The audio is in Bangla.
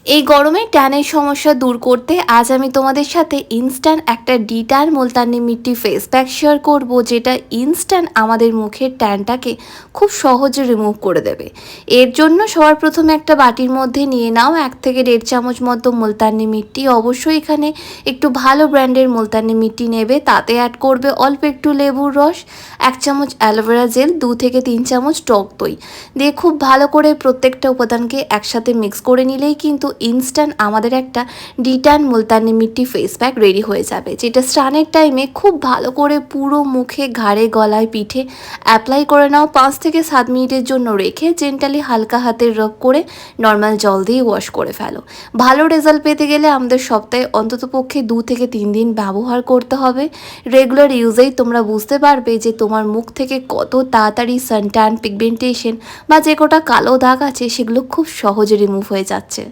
এই গরমে ট্যানের সমস্যা দূর করতে আজ আমি তোমাদের সাথে ইনস্ট্যান্ট একটা ডিটার মুলতানি মিট্টি ফেস প্যাক শেয়ার করব, যেটা ইনস্ট্যান্ট আমাদের মুখের ট্যানটাকে খুব সহজে রিমুভ করে দেবে। এর জন্য সবার প্রথমে একটা বাটির মধ্যে নিয়ে নাও 1 থেকে 1.5 চামচ মতো মুলতানি মিট্টি। অবশ্যই এখানে একটু ভালো ব্র্যান্ডের মুলতানি মিট্টি নেবে। তাতে অ্যাড করবে অল্প একটু লেবুর রস, 1 চামচ অ্যালোভেরা জেল, 2 থেকে 3 চামচ টক দই দিয়ে খুব ভালো করে প্রত্যেকটা উপাদানকে একসাথে মিক্স করে নিলেই কিন্তু ইনস্ট্যান্ট আমাদের একটা ডিটান মুলতানি মিট্টি ফেস প্যাক রেডি হয়ে যাবে, যেটা স্নানের টাইমে খুব ভালো করে পুরো মুখে, ঘাড়ে, গলায়, পিঠে অ্যাপ্লাই করে নাও। 5 থেকে 7 মিনিটের জন্য রেখে জেন্টালি হালকা হাতে রাব করে নর্মাল জল দিয়ে ওয়াশ করে ফেলো। ভালো রেজাল্ট পেতে গেলে আমাদের সপ্তাহে অন্ততপক্ষে 2 থেকে 3 দিন ব্যবহার করতে হবে। রেগুলার ইউজেই তোমরা বুঝতে পারবে যে তোমার মুখ থেকে কত তাড়াতাড়ি সানট্যান, পিগমেন্টেশন বা যে কটা কালো দাগ আছে সেগুলো খুব সহজে রিমুভ হয়ে যাচ্ছে।